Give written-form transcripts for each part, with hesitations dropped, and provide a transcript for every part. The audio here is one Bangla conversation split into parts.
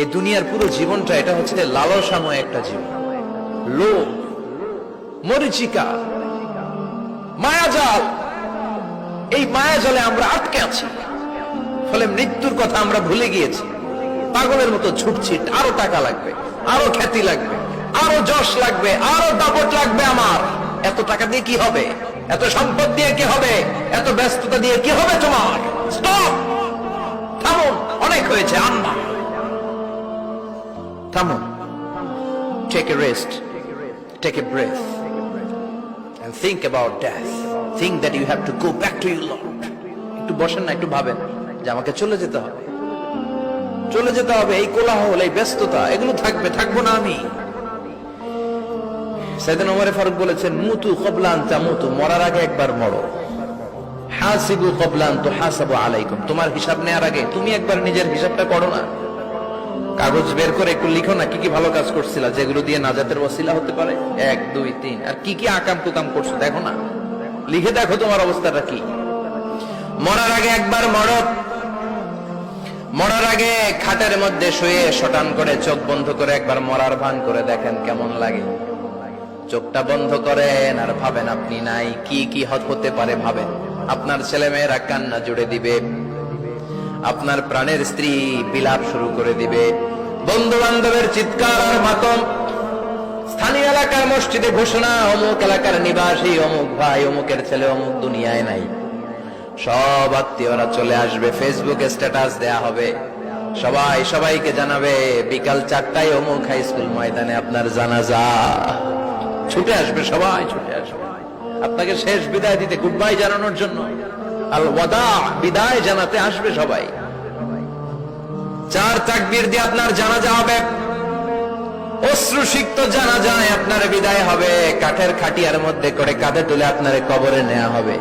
এই দুনিয়ার পুরো জীবনটা এটা হচ্ছে লালসাময় একটা জীবন, লোভ, মরিচিকা, মায়াজাল। এই মায়াজালে আমরা আটকে আছি, ফলে মৃত্যুর কথা আমরা ভুলে গিয়েছি। পাগলের মতো ছুটছি, আরো টাকা লাগবে, আরো খ্যাতি লাগবে, আরো যশ লাগবে, আরো দাপট লাগবে। আমার এত টাকা দিয়ে কি হবে? এত সম্পদ দিয়ে কি হবে? এত ব্যস্ততা দিয়ে কি হবে তোমার? স্টপ, থামুন, অনেক হয়েছে। আম্মা থামুন, take a rest, take a breath and think about death. Think that you have to go back to your Lord. একটু বসেন না, একটু ভাবেন যে আমাকে চলে যেতে হবে, চলে যেতে হবে। এই কোলাহল, এই ব্যস্ততা, এগুলো থাকবে, থাকবো না আমি। সাইয়েদনা ওমর ফারুক বলেছেন, মুতু ক্বাবলা আন তামুতু, মরার আগে একবার মরো। হাসিবু ক্বাবলা আন তুহাসাবু আলাইকুম, তোমার হিসাব নেওয়ার আগে তুমি একবার নিজের হিসাবটা করো না। কাগজ বের করে একটু লিখো না কি কি ভালো কাজ করছিলা, যেগুলো দিয়ে নাজাতের ওসিলা হতে পারে। 1 2 3, আর কি কি আকাম কুকাম করছো দেখো না, লিখে দেখো তোমার অবস্থাটা কি। মরার আগে একবার মরো। মরার আগে খাটের মধ্যে শুয়ে শটান করে চোখ বন্ধ করে একবার মরার ভান করে দেখেন কেমন লাগে। চোখটা বন্ধ করেন আর ভাবেন আপনি নাই, কি কি হতে পারে ভাবেন। আপনার ছেলে মেয়েরা কান্না জুড়ে দিবে, আপনার প্রাণের স্ত্রী বিলাপ শুরু করে দিবে, বন্ধু বান্ধবের চিৎকার আর মাতম, স্থানীয় এলাকার মসজিদে ঘোষণা, অমুক এলাকার নিবাসী অমুক ভাই অমুকের ছেলে অমুক দুনিয়ায় নাই। সব আত্মীয়রা চলে আসবে, ফেসবুকে স্ট্যাটাস দেয়া হবে, সবাই সবাইকে জানাবে বিকাল 4টায় অমুক হাই স্কুল ময়দানে আপনার জানাজা। ছুটে আসবে, সবাই ছুটে আসবে আপনাকে শেষ বিদায় দিতে, গুড বাই জানানোর জন্য, আল ওয়াদা, বিদায় জানাতে আসবে সবাই। 4 তাকবীর দিয়ে আপনার জানাজা হবে, অশ্রুসিক্ত জানাজায় আপনার বিদায় হবে। কাঠের খাটিয়ার মধ্যে করে কাঁধে তুলে আপনার কবরে নেওয়া হবে।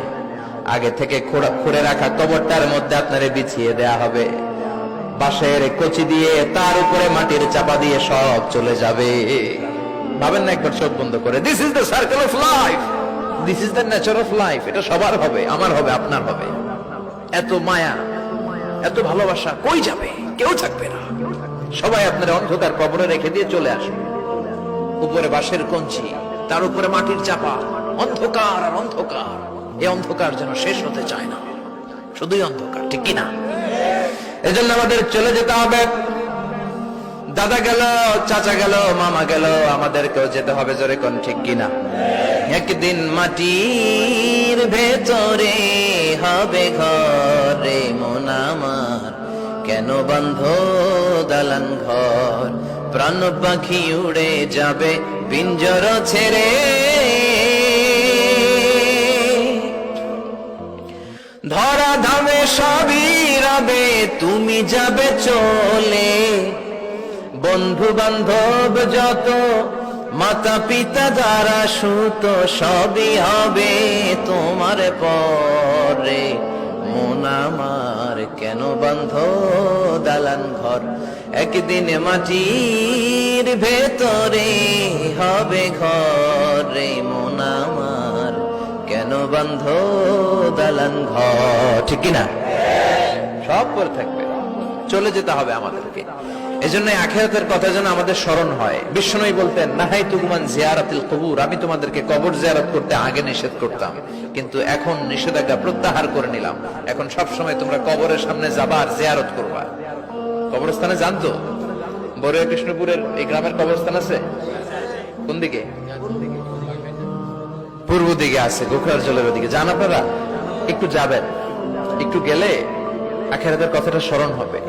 আগে থেকে খুঁড়ে রাখা কবরটার মধ্যে আপনারে বিছিয়ে দেয়া হবে। বাঁশের কচি দিয়ে তার উপরে মাটির চাপা দিয়ে সব চলে যাবে। ভাবেন না একবার চোখ বন্ধ করে, this is the circle of life, this is the nature of life. এটা সবার হবে, আমার হবে, আপনার হবে। এত মায়া, এত ভালোবাসা কই যাবে? কেউ থাকবে না, সবাই আপনার অন্ধকার কবরে রেখে দিয়ে চলে আসবে। উপরে বাঁশের কঞ্চি, তার উপরে মাটির চাপা, অন্ধকার আর অন্ধকার। এই অন্ধকার যেন শেষ হতে চায় না, শুধুই অন্ধকার, ঠিক কিনা? এজন্য আমাদের চলে যেতে হবে। দাদা গেল, চাচা গেল, মামা গেল, আমাদেরকেও যেতে হবে, জোরে কোন ঠিক কিনা? একদিন মাটির ভেতরে হবে ঘরে মন আমার, কেন বন্ধ দালান ঘর, প্রাণ পাখি উড়ে যাবে পিঞ্জর ছেড়ে। ধরা ধামে সবই রবে, তুমি যাবে চলে। বন্ধু বান্ধব যত, মাতা পিতা যারা সুত, সবই হবে তোমার পরে। মন আমার কেন বন্ধ দালান ঘর, একদিন মাটির ভেতরে হবে ঘরে মন আমার, কেন বন্ধ দালান ঘর, ঠিক কিনা? সব পরে থাকবে, চলে যেতে হবে আমাদেরকে। এজন্য আখিরাতের কথা যেন আমাদের স্মরণ হয়। বিশ্বনবী বলতেন, নাহাইতুকুমান জিয়ারাতিল কুবুর, আমি তোমাদেরকে কবর জিয়ারত করতে আগে নিষেধ করতাম, কিন্তু এখন নিষেধাজ্ঞা প্রত্যাহার করে নিলাম। এখন সব সময় তোমরা কবরের সামনে যাবা আর জিয়ারত করবা। কবরস্থানে জানতো, বড়ুয়া কৃষ্ণপুরের এই গ্রামের কবরস্থান আছে কোন দিকে? পূর্ব দিকে আছে, গোখরার জলের ওদিকে। যান আপনারা, একটু যাবেন, একটু গেলে আখিরাতের কথাটা স্মরণ হবে।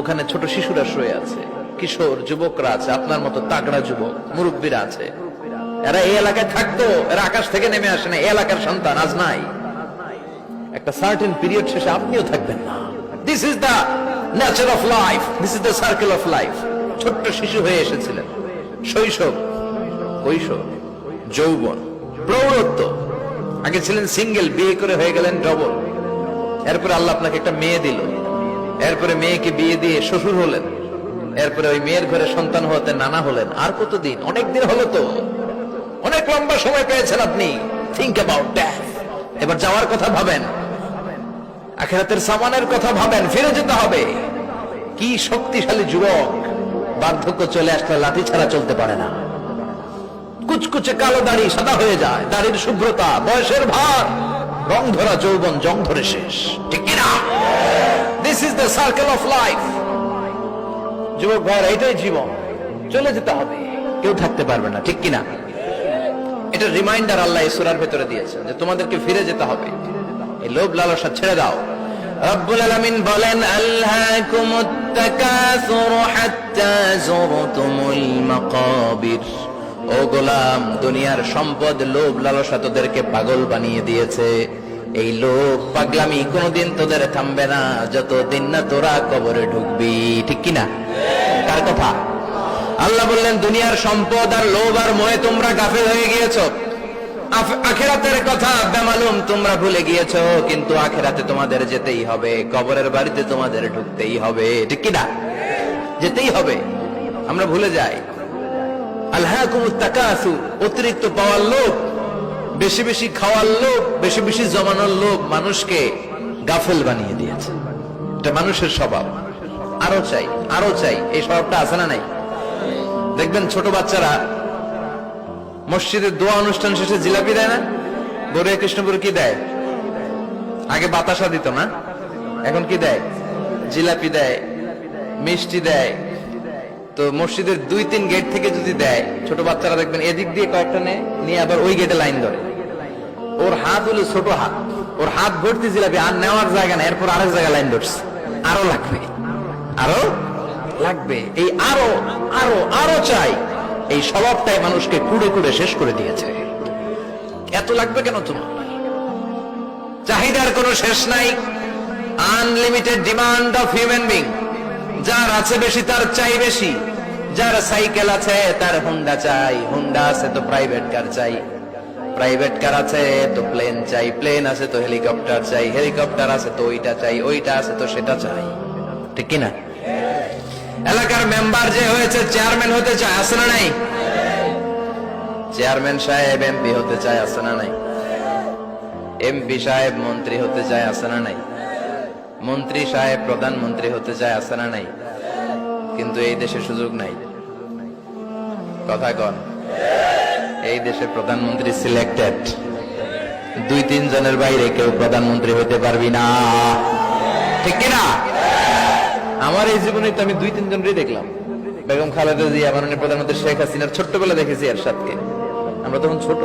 ওখানে ছোট শিশুরা শুয়ে আছে, কিশোর যুবকরা আছে, আপনার মতো তাগড়া যুবক, মুরব্বীরা আছে। এরা এই এলাকায় থাকতো, এরা আকাশ থেকে নেমে আসে না, এই এলাকার সন্তান আজ নাই। একটা সার্টেন পিরিয়ড শেষে আপনিও থাকবেন না। This is the nature of life, this is the circle of life. ছোট্ট শিশু হয়ে এসেছিলেন, শৈশব, কৈশোর, যৌবন, প্রৌঢ়ত্ব। আগে ছিলেন সিঙ্গেল, বিয়ে করে হয়ে গেলেন ডবল। এরপরে আল্লাহ আপনাকে একটা মেয়ে দিল, এরপরে মেয়েকে বিয়ে দিয়ে শ্বশুর হলেন, এরপরে ওই মেয়ের ঘরে সন্তান হতে নানা হলেন। আর কতদিন? অনেক দিন হলো তো, অনেক লম্বা সময় পেয়েছেন আপনি। Think about death. এবার যাওয়ার কথা ভাবেন, আখিরাতের সামানের কথা ভাবেন, ফিরে যেতে হবে। কি শক্তিশালী যুবক, বার্ধক্য চলে আসলে লাঠি ছাড়া চলতে পারে না। কুচকুচে কালো দাড়ি সাদা হয়ে যায়, দাড়ির শুভ্রতা, বয়সের ভার, রং ধরা যৌবন জং ধরে শেষ, ঠিক কিনা? This is the circle of life. যুবক ভাইরা, এটাই জীবন, চলে যেতে হবে, কেউ থাকতে পারবে না, ঠিক কিনা? এটা রিমাইন্ডার আল্লাহ এই সূরার ভেতরে দিয়েছেন যে তোমাদেরকে ফিরে যেতে হবে, এই লোভ লালসা ছেড়ে দাও। রব্বুল আলামিন বলেন, আলহাকুমুত তাকাসুর হাত্তা যুরতুমুল মাকাবির। ও গোলাম, দুনিয়ার সম্পদ, লোভ লালসা তোদেরকে পাগল বানিয়ে দিয়েছে। এই লোভ পাগলামি কোনোদিন তোদের থামবে না যতদিন না তোরা কবরে ঢুকবি, ঠিক কিনা? কার কথা? আল্লাহ বললেন, দুনিয়ার সম্পদ আর লোভ আর মোহে তোমরা গাফেল হয়ে গিয়েছো। আখিরাতের কথা বেমালুম তোমরা ভুলে গিয়েছো, কিন্তু আখিরাতে তোমাদের যেতেই হবে, কবরের বাড়িতে তোমাদের ঢুকতেই হবে, ঠিক কিনা? যেতেই হবে, আমরা ভুলে যাই। আলহাকুমুত তাকাসুর, অতিরিক্ত পাওয়ার লোভ, বেশি বেশি খাওয়ার লোভ, বেশি বেশি জমানোর লোভ মানুষকে গাফেল বানিয়ে দিয়েছে। এটা মানুষের স্বভাব, আরো চাই আরো চাই, এই স্বভাবটা আছে না নাই? দেখবেন ছোট বাচ্চারা মসজিদের দোয়া অনুষ্ঠান শেষে জিলাপি দেয় না? গড়িয়া কৃষ্ণপুর কি দেয়? আগে বাতাসা দিত না, এখন কি দেয়? জিলাপি দেয়, মিষ্টি দেয়। তো মসজিদের 2-3 গেট থেকে যদি দেয়, ছোট বাচ্চারা দেখবেন এদিক দিয়ে কয়েকটা নিয়ে আবার ওই গেটে লাইন ধরে। ওর হাত হলো ছোট হাত, ওর হাত ভর্তি জিলাপি, আর নেওয়ার জায়গা না, এরপর আরেক জায়গায় লাইন ধরছে, আরো লাগবে আরো লাগবে, এই আরো আরো আরো চাই, এই স্বভাবটাই মানুষকে কুড়ে কুড়ে শেষ করে দিয়েছে। এত লাগবে কেন তোমার? চাহিদার কোনো শেষ নাই, unlimited demand of human being. যার আছে বেশি তার চাই বেশি, যার সাইকেল আছে তার হুন্ডা চাই, হুন্ডা আছে তো প্রাইভেট কার চাই, প্রাইভেট কার আছে তো প্লেন চাই, প্লেন আছে তো হেলিকপ্টার চাই, হেলিকপ্টার আছে তো ওইটা চাই, ওইটা আছে তো সেটা চাই, ঠিক কিনা? এলাকার মেম্বার যে হয়েছে চেয়ারম্যান হতে চায়, আছে না নাই? চেয়ারম্যান সাহেব এমপি হতে চায়, আছে না নাই? এমপি সাহেব মন্ত্রী হতে চায়, আছে না নাই? মন্ত্রী সাহেব প্রধানমন্ত্রী হতে চায়, আছে না নাই? কিন্তু এই দেশে সুযোগ নাই। কথা কন, এই দেশে প্রধানমন্ত্রী সিলেক্টেড, 2-3 জনের বাইরে কেউ প্রধানমন্ত্রী হতে পারবি না, ঠিক কিনা? আমার এই জীবনে তো আমি 2-3 জনই দেখলাম। বেগম খালেদা জিয়া, মাননীয় প্রধানমন্ত্রী শেখ হাসিনার ছোট্টবেলা দেখেছি এরশাদকে, আমরা তখন ছোট।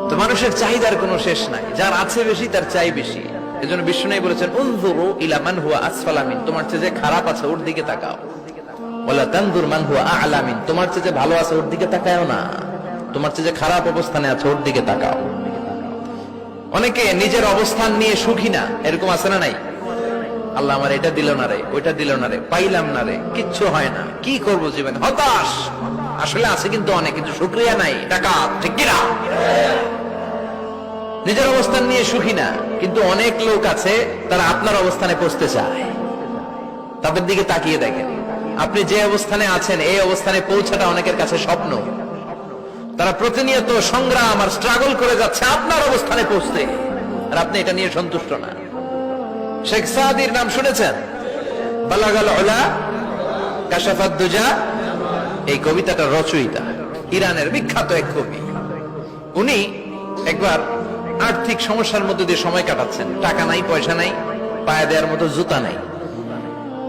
তো মানুষের চাহিদার কোনো শেষ নাই, যার আছে বেশি তার চাই বেশি। এজন্য বিষ্ণু বলেছেন, উনজুরু ইলা মান হুয়া আসফালা মিন, তোমার চেয়ে যে খারাপ আছে ওর দিকে তাকাও। ওয়ালা তানজুর মান হুয়া আ'লা মিন, তোমার চেয়ে যে ভালো আছে ওর দিকে তাকাও না, তোমার চেয়ে যে খারাপ অবস্থানে আছে ওর দিকে তাকাও। অনেকে নিজের অবস্থান নিয়ে সুখী না, এরকম আছে না নাই? আল্লাহ আমার এটা দিল না রে, ওইটা দিল না রে, পাইলাম না রে, কিচ্ছু হয় না, কি করব জীবনে, হতাশ। আসলে আছে কিন্তু অনেক, কিন্তু শুকরিয়া নাই, টাকা, ঠিক কিনা? নিজের অবস্থান নিয়ে সুখী না, কিন্তু অনেক লোক আছে তারা আপনার অবস্থানে পৌঁছতে চায়। তাদের দিকে তাকিয়ে দেখেন, আপনি যে অবস্থানে আছেন এই অবস্থানে পৌঁছাটা অনেকের কাছে স্বপ্ন। তারা প্রতিনিয়ত সংগ্রাম আর স্ট্রাগল করে যাচ্ছে আপনার অবস্থানে পৌঁছতে, আর আপনি এটা নিয়ে সন্তুষ্ট না। শেখ সাদির নাম শুনেছেন? বালাগাল উলা কাশাফাত দুজা, এই কবিতাটা রচয়িতা, ইরানের বিখ্যাত এক কবি। উনি একবার আর্থিক সমস্যার মধ্যে দিয়ে সময় কাটাচ্ছেন, টাকা নাই, পয়সা নাই, পায়ে দেওয়ার মতো জুতা নাই।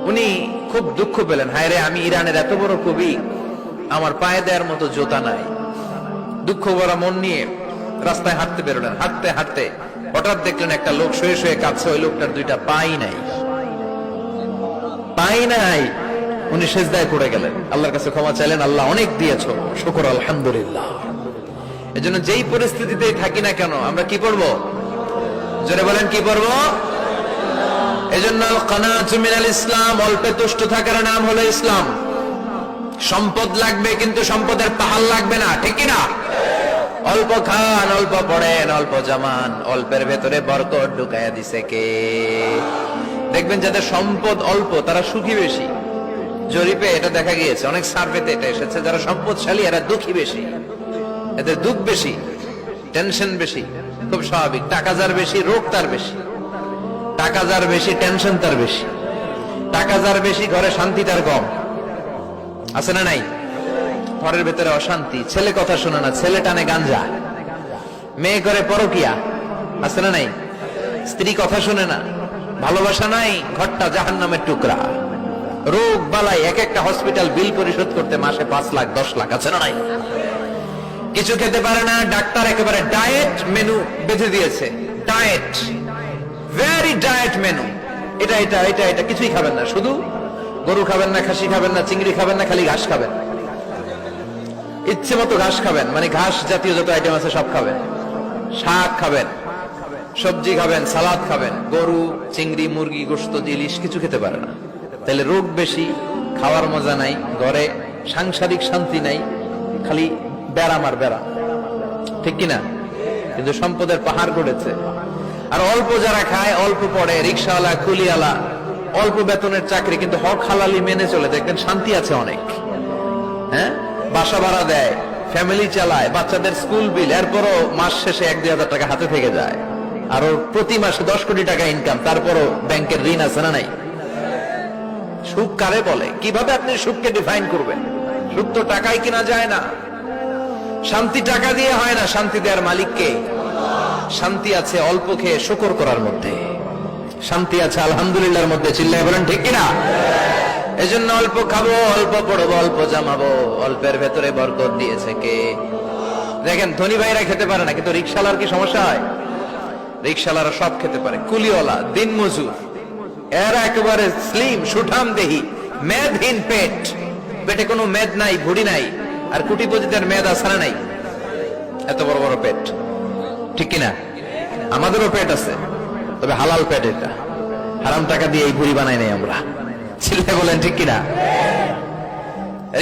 উনি খুব দুঃখ পেলেন, হায় রে, আমি ইরানের এত বড় কবি, আমার পায়ে দেওয়ার মতো জুতা নাই। দুঃখ ভরা মন নিয়ে রাস্তায় হাঁটতে বেরোলেন। হাঁটতে হাঁটতে হঠাৎ দেখলেন একটা লোক শুয়ে শুয়ে কাঁদছে, ওই লোকটার 2টা পাই নাই, পাই নাই। উনি সেজদায় পড়ে গেলেন, আল্লাহর কাছে ক্ষমা চাইলেন, আল্লাহ অনেক দিয়েছো, শুকর আলহামদুলিল্লাহ। এজন্য যেই পরিস্থিতিতেই থাকি না কেন আমরা কি পড়বো? জোরে বলেন, কি পড়বো? এজন্য কানাতু মিনাল ইসলাম, অল্পে তুষ্ট থাকার নাম হলো ইসলাম। সম্পদ লাগবে কিন্তু সম্পদের পাহাড় লাগবে না, ঠিক কিনা? অল্প খান, অল্প পড়েন, অল্প জামান, অল্পের ভেতরে বরকত ঢুকাইয়া দিছে কে? দেখবেন যাদের সম্পদ অল্প তারা সুখী বেশি। জরিপে এটা দেখা গিয়েছে, অনেক সার্ভেতে এটা এসেছে, যারা সম্পদশালী এরা দুঃখী বেশি, এদের দুঃখ বেশি, টেনশন বেশি। খুব স্বাভাবিক, টাকা যার বেশি রোগ তার বেশি, টাকা যার বেশি টেনশন তার বেশি, টাকা যার বেশি ঘরে শান্তি তার কম, আছে না নাই? ঘরের ভেতরে অশান্তি, ছেলে কথা শোনে না, ছেলে টানে গাঞ্জা, মেয়ে করে পরকিয়া, আছে না নাই? স্ত্রী কথা শোনে না, ভালোবাসা নাই, ঘরটা জাহান্নামের টুকরা। রোগ বালাই, এক একটা হসপিটাল বিল পরিশোধ করতে মাসে 5 লাখ 10 লাখ, আছে না নাই? কিছু খেতে পারে না, ডাক্তার একেবারে ডায়েট মেনু বেঁধে দিয়েছে। ডায়েট, ভেরি ডায়েট মেনু, এটা এটা এটা এটা কিছুই খাবেন না, শুধু গরু খাবেন না, খাসি খাবেন না, চিংড়ি খাবেন না, খালি ঘাস খাবেন, ইচ্ছে মতো ঘাস খাবেন, মানে ঘাস জাতীয় যত আইটেম আছে সব খাবেন, শাক খাবেন, সবজি খাবেন, সালাদ খাবেন। গরু, চিংড়ি, মুরগি, গোশত, ইলিশ কিছু খেতে পারে না। তাহলে রোগ বেশি, খাওয়ার মজা নাই, ঘরে সাংসারিক শান্তি নাই, খালি ব্যারাম আর ব্যারাম, ঠিক কিনা? কিন্তু সম্পদের পাহাড় গড়েছে। আর অল্প যারা খায়, অল্প পড়ে, রিক্সাওয়ালা, কুলিওয়ালা, অল্প বেতনের চাকরি, কিন্তু হক হালালি মেনে চলে, দেখবেন শান্তি আছে অনেক। হ্যাঁ, বাসা ভাড়া দেয়, ফ্যামিলি চালায়, বাচ্চাদের স্কুল বিল, এরপরও মাস শেষে 1-2 হাজার টাকা হাতে থেকে যায়। আর ওর প্রতি মাসে 10 কোটি টাকা ইনকাম, তারপরও ব্যাংকের ঋণ আছে না নাই? সুখ কারে বলে? কিভাবে আপনি সুখকে ডিফাইন করবেন? সুখ তো টাকায় কিনা যায় না, শান্তি টাকা দিয়ে হয় না, শান্তি দেওয়ার মালিককে। শান্তি আছে অল্প খেয়ে শুকর করার মধ্যে, শান্তি আছে আলহামদুলিল্লাহর মধ্যে। চিল্লায় বলেন ঠিক কিনা? এজন্য অল্প খাবো, অল্প পড়বো, অল্প জামাবো, অল্পের ভেতরে বরকত দিয়েছে কে? দেখেন, ধনী ভাইরা খেতে পারে না, কিন্তু রিক্সাওয়ালার কি সমস্যা হয়? রিক্সাওয়ালারা সব খেতে পারে, কুলিওয়ালা, দিন মজুর, এরা একেবারে স্লিম, সুঠাম দেহি, মেদহীন পেট, পেটে কোনো মেদ নাই, ভুড়ি নাই। আর কোটিপতিদের মেদ আছে না নাই? এত বড় বড় পেট, ঠিক কিনা? আমাদেরও পেট আছে, তবে হালাল পেট, এটা হারাম টাকা দিয়ে এই ভুড়ি বানাই নাই আমরা। ছেলে বলেন ঠিক কিনা?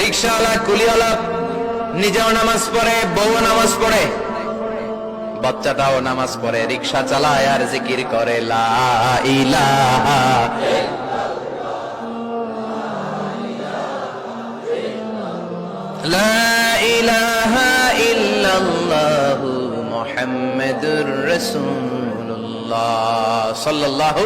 রিক্সাওয়ালা, কুলিওয়ালা নিজেও নামাজ পড়ে, বউ নামাজ পড়ে, বাচ্চাটাও নামাজ পড়ে, রিক্সা চালায় আর জিকির করে লা ইলাহা লা ইলাহা ইল্লাল্লাহু মুহাম্মাদুর রাসূলুল্লাহ সাল্লাল্লাহু